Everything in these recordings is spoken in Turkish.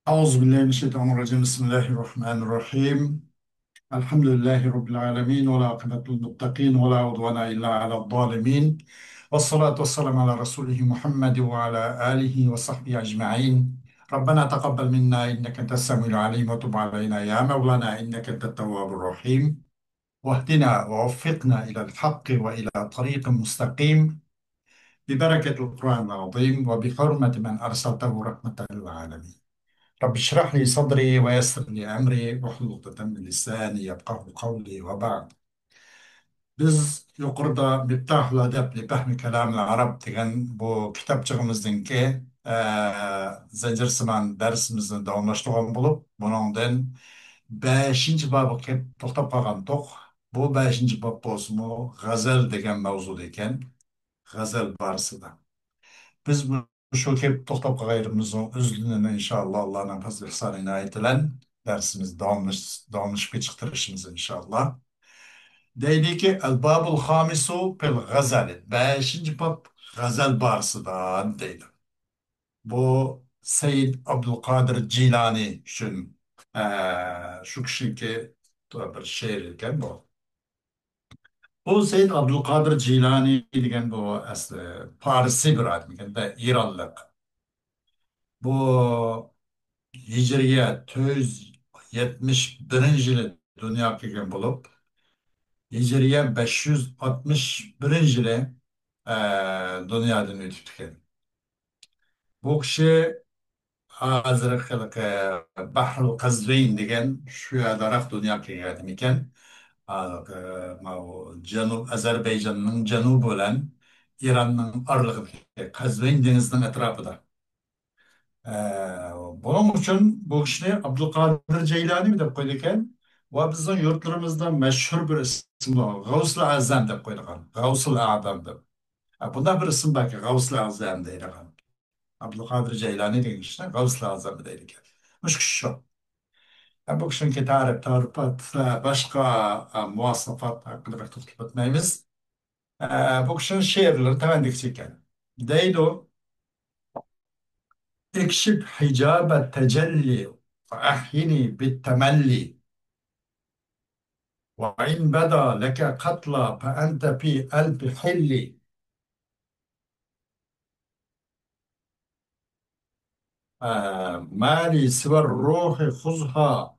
Euzubillahimineşşeytanirracim. Bismillahirrahmanirrahim. Elhamdülillahi Rabbil alemin. Ve la akıbetul muttakin. Ve la udvana illa ala zalimin. Ve salatu ve selamu ala Resulihi Muhammed ve ala alihi ve sahbihi ecma'in. Rabbena taqabbal minna inneke entes semiul alim ve tub aleyna ya Mevlana inneke entet tevvabur rahim. Vahdina ve vaffikna ila'l hakki ve ila tariqin mustakim. Bibereketil Kur'an'il azim ve bi hurmeti men ersaltehu rahmeten lil alemin. رب اشرح لي صدري ويسر لي أمري واحلل عقدة من lisani yefkahu kavli ve ba'd. Biz yukarıda Miftahul Edeb li Fehmi Kelamil Arab degan bu kitapçığımızdaki Zencirsiman dersimizni davamlaştırgan bulup, bunundan 5. babı to'xtab qolgan to'q. Bu 5. bab bolsunmu g'azal degan mavzuda ekan, g'azal barısida. Biz bu şu kep to'xtab qolganimizning o'zligini inshaalloh Allohning fazli ihsoni inoyati bilan darsimizni davomlashib chiqtirishimiz inshaalloh. Deydiki el-babul hamisu fil g'azali. 5. bab g'azal borasidan deydi. Bu Seyyid Abdülkadir Jilani üçün şu kişinki bir şiir ekan bu. Bu Seyyid Abdülkadir Jilani degan bu asli Parsi bir adam ekan da İranlik. Bu Hicriye 471 yılı dünya kelgan bulup, Hicriye 561 yılı dünyadan ötüp tüken. Bu kişi hazırlık Bahrul Kazvin degan şu yadarak dünya kelgan adam ekan. Azerbaycan'ın janubi bilan İran'ın aralığındaki Kazvin denizinin etrafıda. Ee, Bunun için bu kişini Abdülkadir Ceylani mi deb koyarken ve bizim yurtlarımızda meşhur bir isim var. Gavsul Azam deb koyarken. Gavsul Adam deb. Bunda bir isim var ki Gavsul Azam deyilgen. Abdülkadir Ceylani degan kişine Gavsul Azam deyilgen. Muş kişi şu. Bu kişinin tarifat, başka muvassafat hakkında tutup etmemiz. Bu kişinin şiirleri temennik çeken. Deydi o. اكشف حجاب التجلي وأحيني بالتملي وإن بدا لك قتلى فأنت في قلب حلي ما لي سوى الروح خذها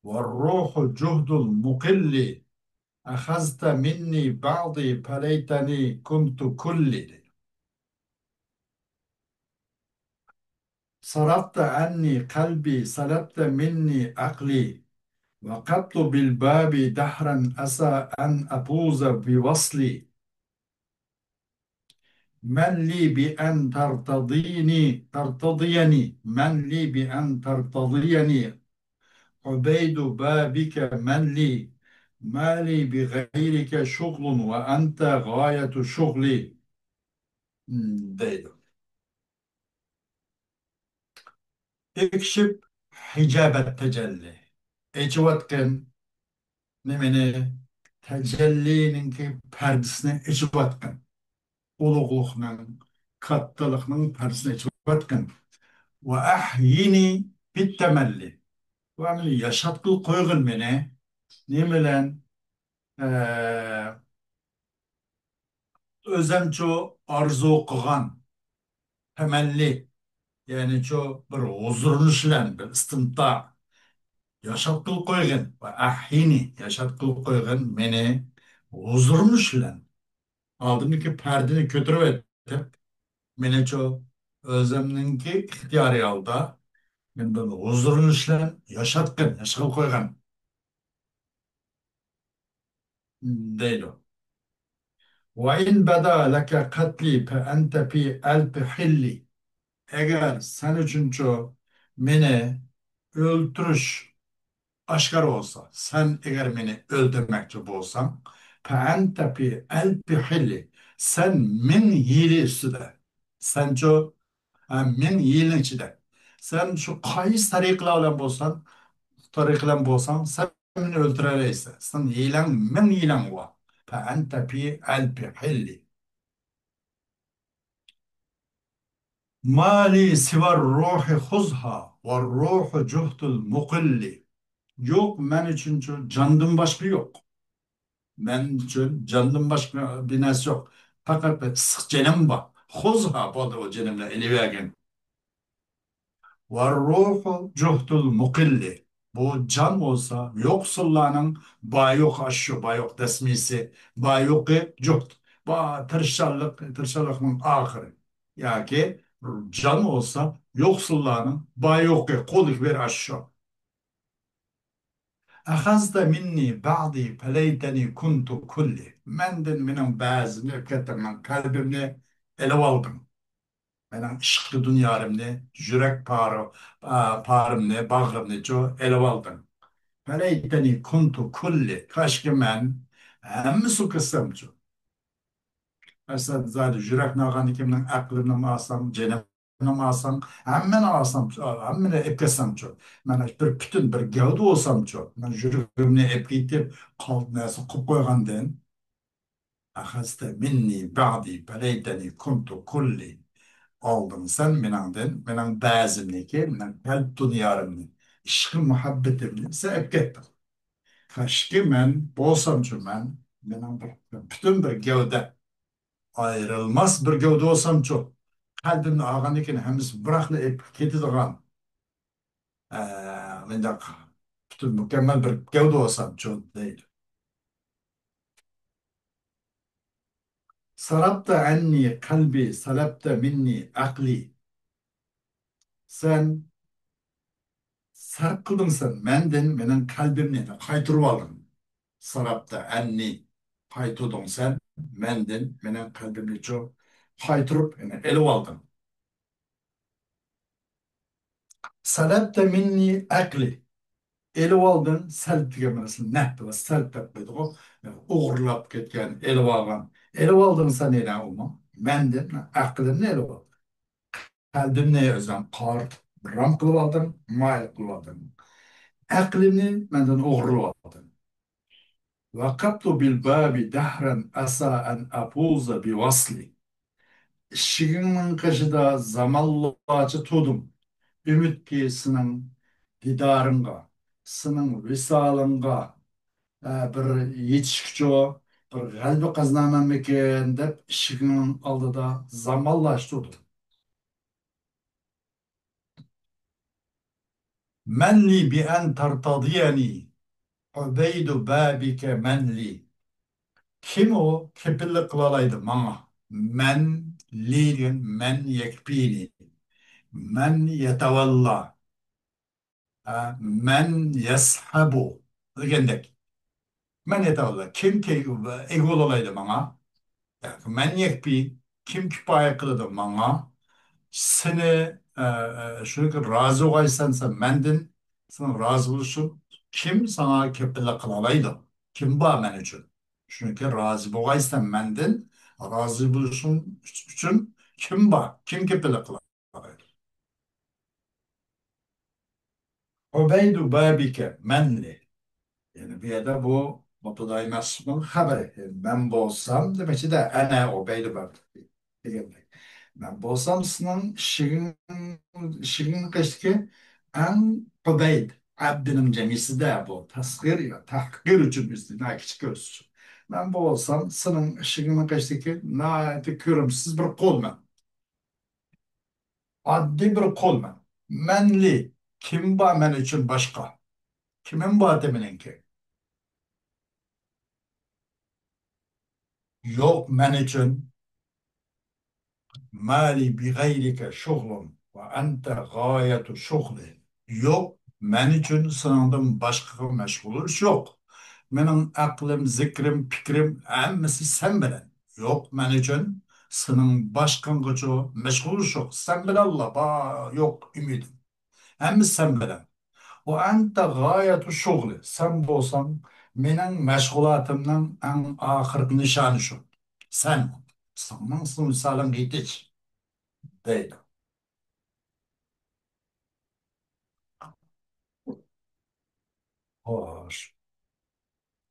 والروح جهد المقل أخذت مني بعضي فليتني كنت كلي صرفت عني قلبي سلبت مني عقلي وقبت بالباب دحرا أسى أن أفوز بوصلي من لي بأن ترتضيني من لي بأن ترتضيني عبيد بابك من لي ما لي بغيرك شغل وأنت غاية شغلي deydi. Ekşip hicabet tecelli. Ecivatken nemeni tecellininki perdesini ecivatken. Ulug'luqning, kattalikning pardasini echayotgan. Va ahyini bitamalli. Va meni yashatqil qo'yg'in meni nima bilan o'zimcha orzu qilgan tamalli, ya'ni shu bir huzurlanishlan, bir istimto yashatqil qo'yg'in va ahyini yashatqil qo'yg'in meni huzurlanishlan. Oldimdagi pardani ko'tarib aytib, menimcha o'zimninki ixtiyoriy holda men buni huzurli ishlar yashatgin, yashab qo'ygan deydi. وَاِنْ بَدَا لَكَ قَتْلِي فَاَنْتَ فِي أَلْفِ حِلِّ. Eğer sen üçüncü beni öldürüş aşkar olsa, sen eğer beni öldürmekçi olsan, فَاَنْتَ فِي أَلْفِ حِلِّ. Sen min hili üstüde. Sen şu min hilin içinde. Sen şu kayıs tarikla olsan, tariqlan bo'lsang sen meni o'ldiraraysan. Sen yiylang ming yiylang va. Fa anta fi alfi hilli. Mali sivar ruhi huzha ve ruhu cuhdul muqilli. Yok men için candan başka yok. Men için candan başka bir narsa yok. Fakat bir sık canım var. Huzha bo'ldi o canımla eli vergen. Ve ruhu cuhdul muqilli. Bu can olsa yoksullarının bayok aşı, bayok desmisi, bayoku cuhd. Ba tırşallıkın ahırı. Ya ki can olsa yoksullarının bayoku, kolik bir aşı. Ahazda minni ba'di feleyteni kuntu kulli. Mendin minin bazını öpketten kalbimni ele aldım. Benim ışıklı dünyamni, yürek parımni, bağrımni ço ele aldım. Feleyteni kuntu kulli. Kaşki men hemmisi kısımcı. Mesela zaten yürek nağanı kimden aklını mı alsam, cenabını mı alsam, hemmeni alsam, hemmeni epkesem ço. Ben bir bütün bir gövde olsam ço. Ben yüreğimni epkeytip kaldı neyse kıp koygandan. Ahazte minni ba'di feleyteni kuntu kulli. Aldın sen menenden, menen bazımniki, menen kalp dünyarımni, işkı muhabbetimni sebep ettin. Kaşki men, bolsamcı men, menen bütün bir gövde, ayrılmaz bir gövde olsamcı, kalbimni ağanıkin hemiz bıraklı ketadigan, mende bütün mükemmel bir gövde olsamcı değil. Sarabta anni kalbi, salabta minni akli. Sen sarp kıldın sen, menden, menen kalbimni kaytırıp aldın. Sarapta enni paytudun sen mendin menen kalbimni çok haytırıp yani ele aldın. Salepte minni akli ele aldın selp degemezsin ne bu selp etmedi o yani uğurlap ketken ele algan ele aldın sen ele olma mendin aklimni ele aldın. Kalbimni özden kart ram kılıp aldın mayl kılıp aldın. Aklimni menden uğurlap aldın. Vakabtu bil babi dahran asa en apuza bi vasli. Şigimin kaşıda zamanlıcı tudum. Ümit ki sının didarınga, sının visalınga, bir yetişkici bir kalbi kazanamam eken dep şigimin aldıda zamanlaş tudum. Menli bi en tartadiyeni, ubeydu babike menli. Kim o kepillik kılalaydı bana? Men lirin, men yekbini, men yetevalla. Men yeshabu degendek. Men yetevalla. Kim ki egol olaydı bana? Men yekbi. Kim kipaya kılıdı bana? Seni şu razı olaysan sen mendin. Sana razı olursun. Kim sana kepille kılalaydı? Kim ba men için? Çünkü razı olaysan mendin. Razı olursun için kim ba? Kim kepille kılalaydı? Ubeydu babike menli. Yani bir yerde bu Mutluday Mesut'un haberi. Yani ben bolsam demek ki de ene o beyli ben. Ben bolsam sının şirin kaçtı en kubeyd. Abdinin cemisi de bu. Tasgir ya tahkir için üstüne küçük görsün. Ben bolsam sının şirin kaçtı ki na tükürümsüz bir kol ben. Adli bir kol ben. Menli. Kim ba men için başka? Kimin ba teminin ki? Yok men için mali bi gayrike şuglun ve ente gayetu şugli. Yok, men için sınavdan başka meşgul iş yok. Benim aklım, zikrim, fikrim hemmisi sen bilen. Yok, men için senin başkan gücü meşgul iş yok. Sen bilen Allah, yok ümidim. Hemmisi sen bilen. Ve ente gayetu şugli. Sen bolsan, menin meşgulatımın en ahir nişanı şu. Sen. Sanmazsın misalın gidiş. Değil. Hoş.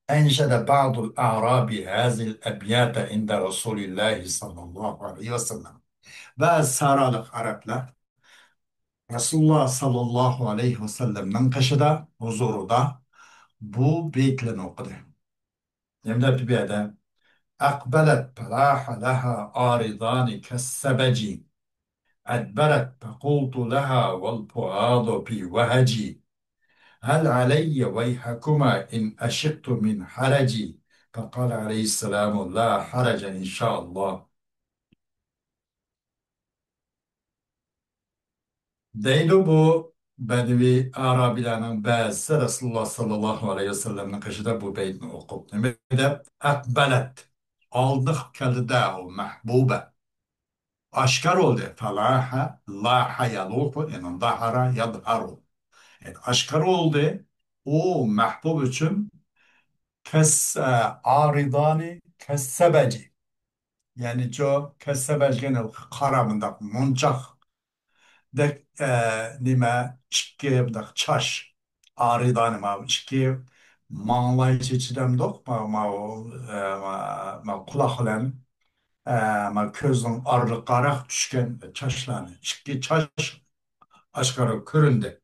أنشد بعض الأعراب هذه الأبيات عند رسول الله صلى الله عليه وسلم. Ve Saralık Araplar Resulullah sallallahu aleyhi ve sellem'nin kışıda, huzurunda bu beytlerini okudu. Hem de bir yerde أقبلت فلاح لها عارضان كالسبج أدبرت فقلت لها والفؤاد في وهجي هل علي ويحكما إن أشقت من حرجي فقال عليه السلام لا حرج إن شاء الله. Deydi bu Bedevi Arabilerin bazısı Resulullah sallallahu aleyhi ve sellem'in kışıda bu beytini okup. Demek akbelet aldık kelide o mahbube. Aşkar oldu. Falaha, laha yaluhu, yani dahara yadharu. Yani aşkar oldu. O mahbub için kes aridani kessebeci. Yani co kessebeci gene karamında muncak de nime çiki da çaş aridani ma çiki manlayıcı çidem dok ma o ma kulak olan ma közün arlıqaraq düşkən çaşlarını çiki çaş aşkarı köründü.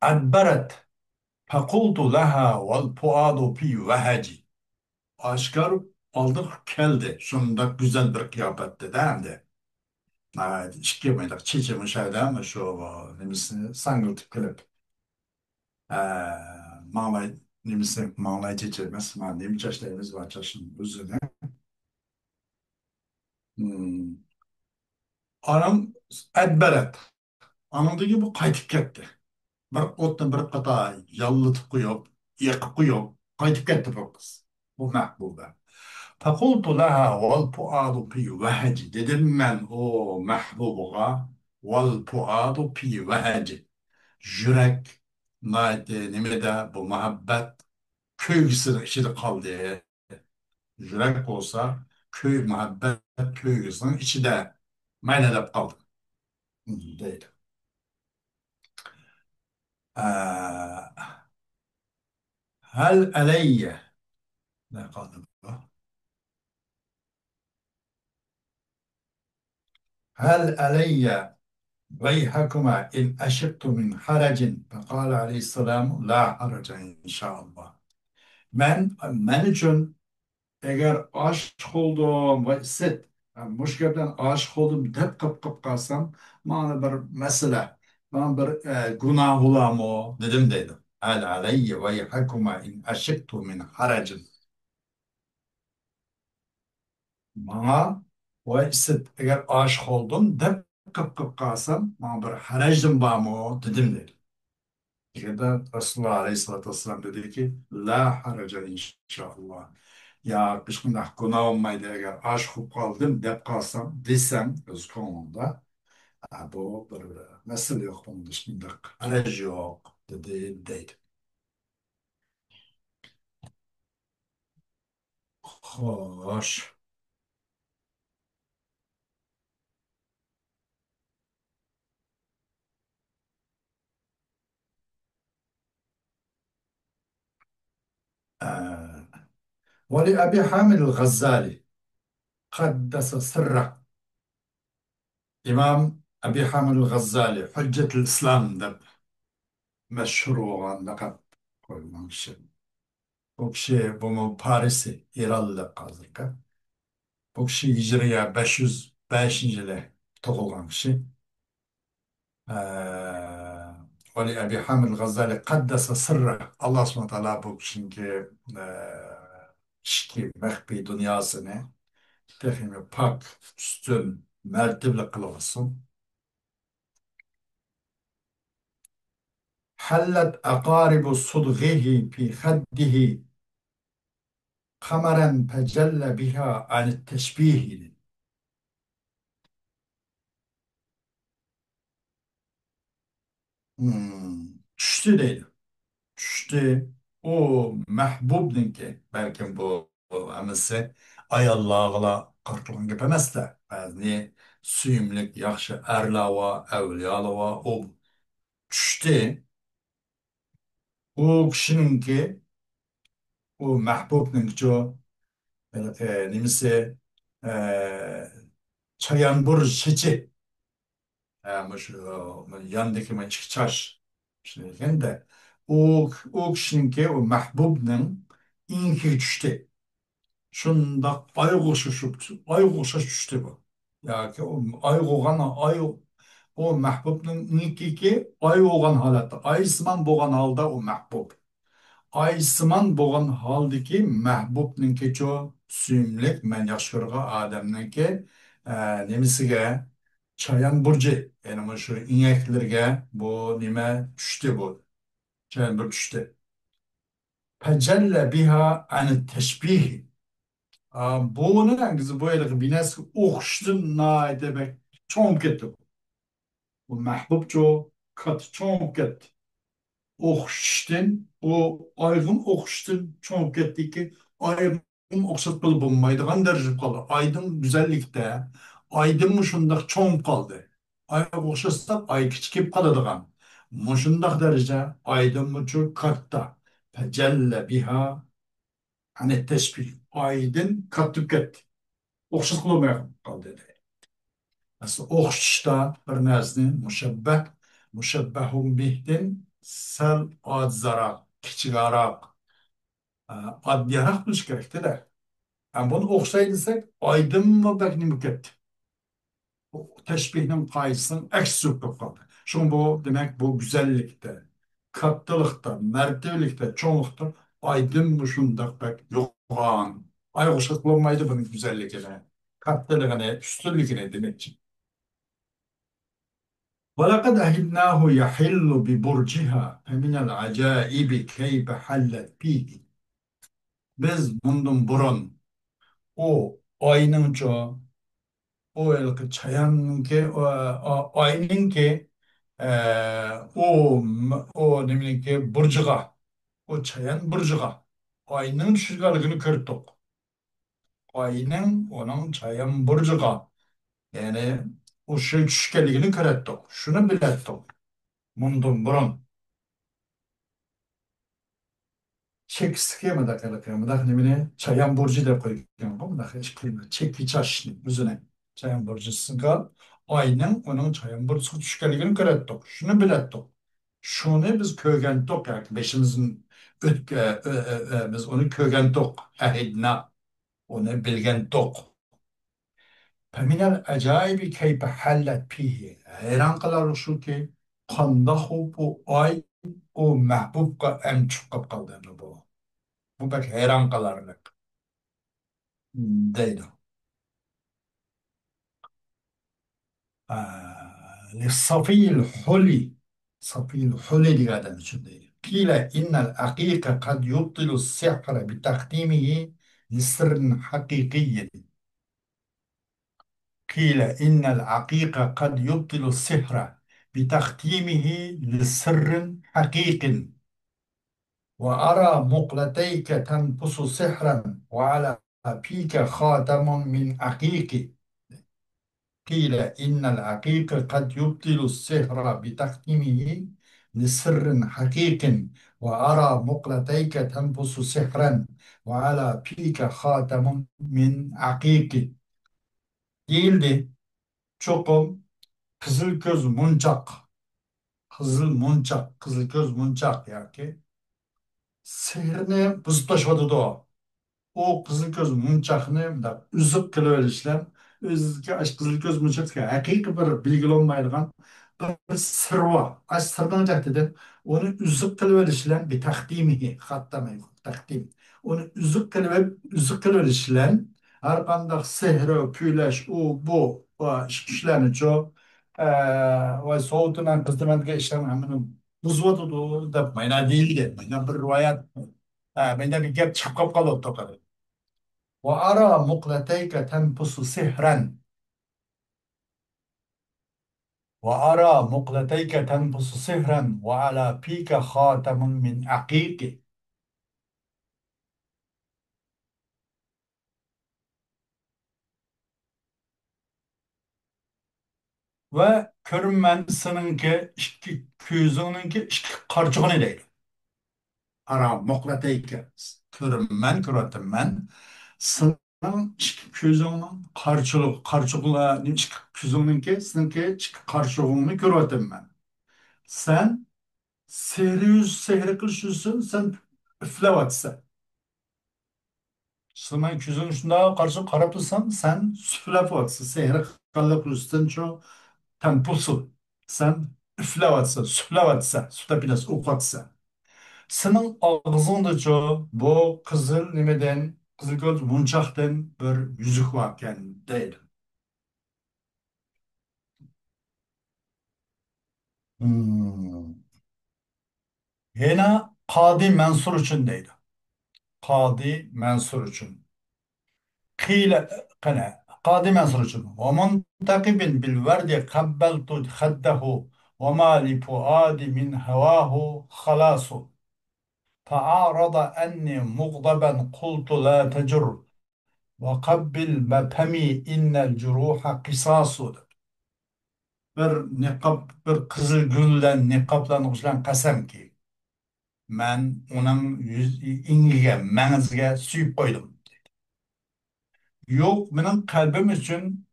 Adberet fekultu leha vel puadu fi veheci. Aşkar aldık keldi. Şunda güzel bir kıyafette değil mi? İşte mıydık? Çiçi müşahede ama şu nemisini sangıltıp kılıp. Mağlay nemisi mağlay çiçilmez. Nemi çeşitlerimiz var çeşitli üzerine. Hmm. Anam edberet. Anamdaki bu kaytıp gitti. Bir otun bir kata yallıtıp koyup, yakıp koyup, kaytıp gitti bu kız. Bu mahbube. فقلت لها والفؤاد في وهج dedim ben o mahbubuğa والفؤاد في وهج yürek nimede bu muhabbet köygüsünün içinde kaldı. Yürek olsa köy muhabbet köygüsünün içinde meyledip kaldı. Değil. Ee, hel aleyye ne kaldı bu? Hel aleyye ويحكما إن أشرت من حرج فقال عليه السلام لا حرج إن شاء الله. Men için eğer aşık oldum ve set yani müşkilden aşık oldum hep kıp kalsam bana bir mesele bana bir günah olamı dedim dedim. Al aleyye ve yahkuma in aşıktu min haracin. Bana ve set eğer aşık oldum hep kıp kalsam bana bir haracım var mı dedim dedim. Ya Resulullah Aleyhisselatü Vesselam dedi ki la haraca inşallah. Ya kışkında günah olmaydı eğer aşık olup kaldım dep kalsam desem öz konumda bu bir mesele yok bunun dışında haracı yok dedi deydi. Hoş. ولأبي حامد الغزالي قدس سره İmam Ebi Hamid el-Gazali Hüccetül İslam'da meşhur olan lakap koyulmuş. Bu kişi bunu Paris'i İranlı kazırken. Bu kişi Hicriye 505 yılı doğulan kişi. Ali Ebi Hamid Gazali Kaddese sırrı. Allah subhanahu wa ta'ala bu kişinin şiki mehbi dünyasını tehimi pak, üstün, mertebeli kılavuzsun. Hallet akaribu sudgihi fi khaddihi kameren fecelle biha anit teşbihi. Düştü değil. İşte o mahbubninki belki bu emisi ayallağıla qırtılған gep emas da ba'zi suyumlik yaxshi arlava avliyalava o tushdi u kishininki u mahbubning jo nimisi e, çayanbur şeçi yandaki ma çıkçaş şimdi de o kişininki o mahbubning inki düştü. Şunda ay koşuşup düştü bu. Yani o ay koğan o mahbubning inkiki ay koğan halatı. Aysman boğan halda o mahbub. Aysman bo'lgan holdiki mahbubninki cho suyimlik man yaxshi ko'rgan odamniki nimasiga chayon burji ya'ni mana shu inaklarga bu nima tushdi bu chayon burji tushdi fajalla biha an tashbih buni biz bu yerga binasi o'qishdan demak cho'mib ketdi bu mahbub cho kat cho'mib ketdi o'qishdan ayg'in o'qishdan cho'mib ketdiki ayg'in o'xshatib bo'lmaydigan darajada qoldi aydın güzellikte aydın mı shundoq cho'mib qoldi ayga o'xshatsak ay kichikib qoladigan mushundoq daraja aydın mı çok katta tajalla biha hani teşbih aydın kattib ketdi o'xshatib bo'lmay qoldi aslında o'xshashda bir narsani mushabbahun bihdin sal adzara kichikroq oddiyaroq bilish kerakda yani bunu o'xshay desak oydinmi bak nima ketdi teşbihning qaysining aksi bo'lib qoldi shu bu demak bu go'zallikda kattalikda martabalikda cho'nglikda oydinmi shundoq bak yo'g'on ay o'xshatib bo'lmaydi buning go'zalligini kattaligini ustunligini demakchi ولقد أهلناه يحل ببرجها فمن العجائب كيف حلت فيه. Biz bundan burun o aynınca o elki çayanınki aynınki o ne bileyim ki burcuğa o çayan burcuğa aynın düşürgeligini körttük. Aynın onun çayan burcuğa yani o şey düşüşkeligini körttük. Şunu bilettik. Bundan burun. 책 스키에다가 님네 자연 borcu koyuyor. Bu da hiç kıymet. Çeki çaşını üzerine 자연 borcu 쓰니까 aynen onun 자연 borcu düşkerliğini görettik. Şunu bilettik. Şunu biz kögendik yani beşimizin biz onu kögendik. Ehidna onu bilgendik. Feminel acayibi keyfe hallet pihi. Hayran kalar şu ki kandahu bu ay o mahbubka en çıkıp kaldığını bu. Bu pek hayran kalarlık değil. Lissafiyil huli Safiyil huli diye adam için değil. Kile innel akika kad yubtilu sihra bi takdimihi lisrın hakikiyyin. Kile innel akika kad yubtilu sihra bi takdimihi lisrın hakikin. وأرى مقلتيك تنفس سحرا وعلى فيك خاتم من عقيق قيل إن العقيق قد يبطل السحر بتختمه لسر حقيق وأرى مقلتيك تنفس سحرا وعلى فيك خاتم من عقيق değildi. Çokum kızıl göz muncak, kızıl göz muncak ya ki sihrini buzlaşmadı da o kızıl göz munçaqını da üzüp kılıverişler. Özüke aş kızıl göz munçaqı hakiki bir bilgili olmaydıgan bir sır var. Aş sırdan dedim. Onu üzüp kılıverişler bir takdimi hattamay takdim. Onu üzüp kılıverişler her kandak sehre, püleş, o bu işlerini çok ve soğutunan kızdırmadığı işlerini hemen buzvadı da mayna değildi. Mayna bir rivayet. Mayna bir gap çapkap kalıp وأرى مقلتيك تنفس سحرا وأرى مقلتيك تنفس سحرا وعلى فيك خاتم من عقيق ve körünmen seninki iki küzününki iki karçığını değil. ara muqlatayka körümmen köretimmen senin çıkıp közünün karşılıkla çıkıp közününki seninki çıkıp karşılığını köretimmen. Sen sehri yüz sehri kılış yüzsün sen üflevatsa. Senin közün şunda karşı karap dursan sen süflevatsa sehri kılış yüzsün şu tempulsun. Sen üflevatsa, süflevatsa, süfle biraz ukvatsa. Senin ağzındaca bu kızıl nimeden, kızıl göz munçaktan bir yüzük varken değil. Hmm. Yine Kadi Mansur için değil. Kadi Mansur için. Kıyla kana Kadi Mansur için. Ve muntakibin bil verdi kabbeltu khaddahu ve ma li fuadi min hevahu khalasu. فأعرض أني مغضبا قلت لا تجر وقبل مفهمي إن الجروح قصاص. Bir niqab, bir kızıl gülden niqablanmışlan qasam ki, ben onun ingiga, mangizga suyup koydum. Yok, benim kalbim için,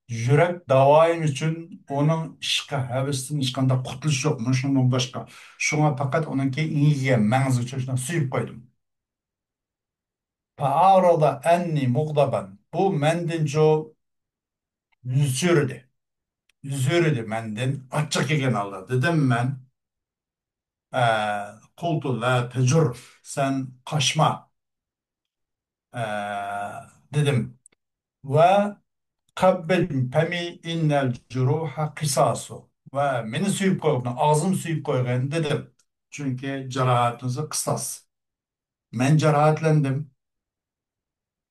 yürek davayım için onun ishqa, havisidan hech qanday qutulish yo'q. Mana shundan boshqa. Shunga faqat onunki ingiga, mangiz uchun suyup koydum. Fa'arada enni muğdaban. Bu mendin jo yüz yürüdü. Yüz yürüdü mendin. Açık eken aldı. Dedim ben. Kultu la tecur. Sen kaçma. Dedim. Ve kabbil pemi innel curuha kısasu. Ve beni suyup koygan, ağzım suyup koygan dedim. Çünkü cerahatınızı kısas. Ben cerahatlendim.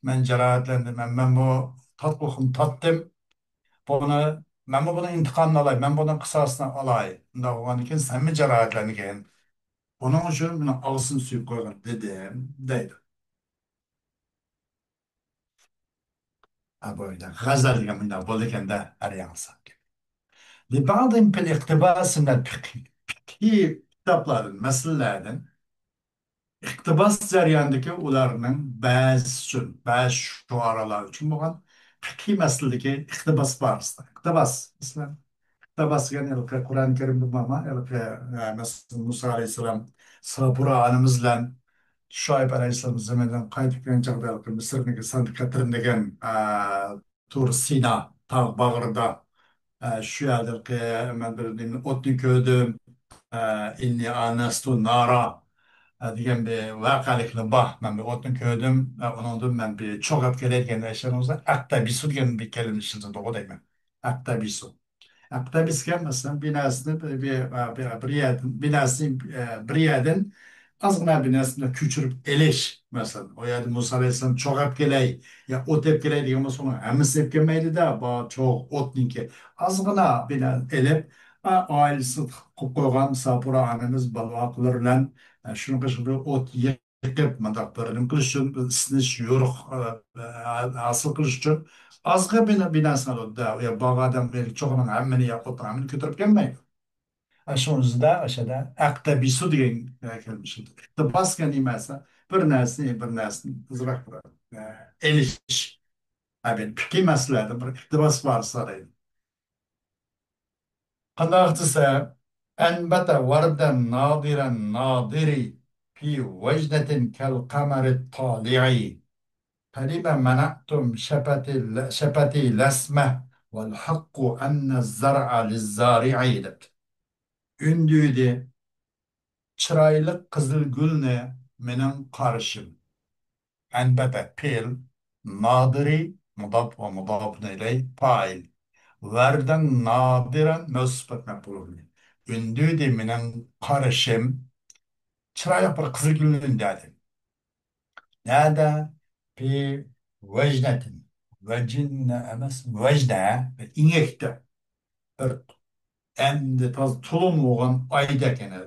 Ben cerahatlendim. Ben bu tatlıkım tattım. Bunu intikamını alayım. Ben bunun kısasını alayım. Bunda olan için sen mi cerahatlenigen? Onun için bunu ağzını suyup koygan dedim. Deydi. Ha böyle. Gazel degan bunda bo'ldi ekanda arayansa. لبعضهم في الاقتباس من الفقه kitapların, meselelerden iktibas jarayonidagi ularning ba'zi uchun, ba'zi shuaralar uchun bo'lgan fiqhiy masaladagi iqtibos bor. Iqtibos, masalan, iqtibos degan Qur'oni Karimda bo'lma, masalan, Musa alayhissalom Sabura onamiz bilan Shoaib alayhissalom zamanidan qaytib kelgan chaqda Misrniki Sanqatrin degan Tur Sina tog' bag'rida shu yerdagi man bir o'tni ko'rdim, inni anastu nara degan bir voqelikni bor. Man bir o'tni ko'rdim, undan man bir cho'g'ab kelayotgan ishimizda aqtabisu degan bir kelini ishini to'g'ri deyman. Aqtabisu. Aqtabisga masalan binasini bir yerdan binasini bir yerdan ozgina binasini ko'chirib elish masalan o yerda Musa alayhissalom cho'g'ab kelay yo o'tib kelay degan bo'lsa uni hammasi deb kelmaydida bu cho'g' o'tniki ozgina bina elib oilasi qilib qo'ygan Sapura onamiz baloqlar bilan shunaqa shunaqa o't yiqib bundoq bir nima qilish uchun isinish yo'riq hosil qilish uchun ozg'a binasini oladi ya bog' odam cho'g'ini hammani yoqib hammani ko'tarib kelmaydi. Shunizda o'shada aqtabisu degan kelma ishlatadi. Iqtibosga nimasi bir narsani izroq qiladi. Elish. Fiqhiy masalalarda bir iqtibos bor so'raydi. Qandoq desa anbata wardan nadiran nadiri fi wajdatin kal qamari tali'i فلما منعتم شفتي لسمة والحق أن الزرع للزارع debdi. Ündüydü çıraylık kızıl gülne menin karışım. Enbebe pil nadiri mudab ve mudab neyley fail. Verden nadiren müsbet mef'ulü. Ündüydü menin karışım çıraylık bir kızıl gülün dedi. Nerede? Fi vecnetin. Vecinne emes vecne inekte. Bir endi taz tulum olgan ayda kene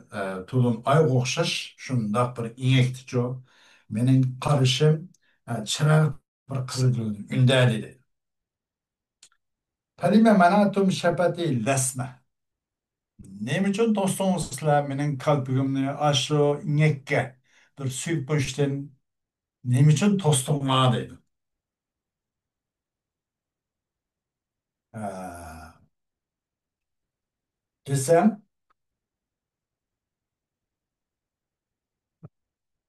tulum ay okşaş şunda bir inekti jo. Menin karışım çıra bir kızıl gülün ünde dedi. Kalime manatum şepeti lesme. Ne için dostum sizler menin kalbimni aşro inekke bir suyup ko'yishdan nima uchun to'sdinglar deydi. Ha, desam,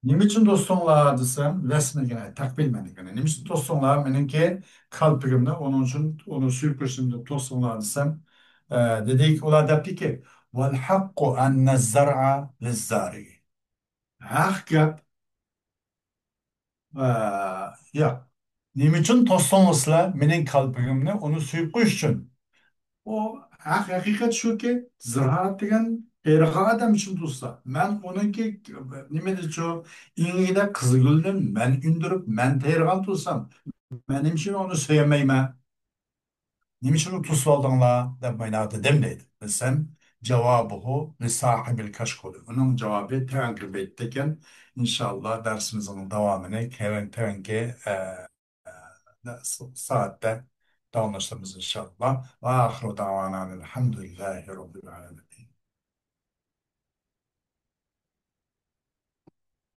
nima uchun do'stinglar desam, rasmiga taqbilmanigina. Nima uchun do'stinglar meniki qalbimda, onun uchun uni suyup ko'rishimda do'stinglar desam, dedik ular debdiki, val haqqu anna zar'a lizzari. Haq gap, yo'q. Nima uchun to'sdingizlar mening qalbimni uni suyup qo'yish uchun? O haqiqat shuki, ziraat degan qiyraqa odam uchun do'stlar. Man uniki nima dechu ingida qizguldan man undirib, man tergan tursam, mening uchun uni so'yamayman. Nima uchun to'sib oldinglar deb maynada demlaydi. Desam, javobihu li sohibil kashkul. Uning javobi tevankir bayt ekan. İnşallah dersimizin devamını tevanki saatte davamlaştırırız inşallah. Ve ahiru davanan elhamdülillahi rabbil alemin.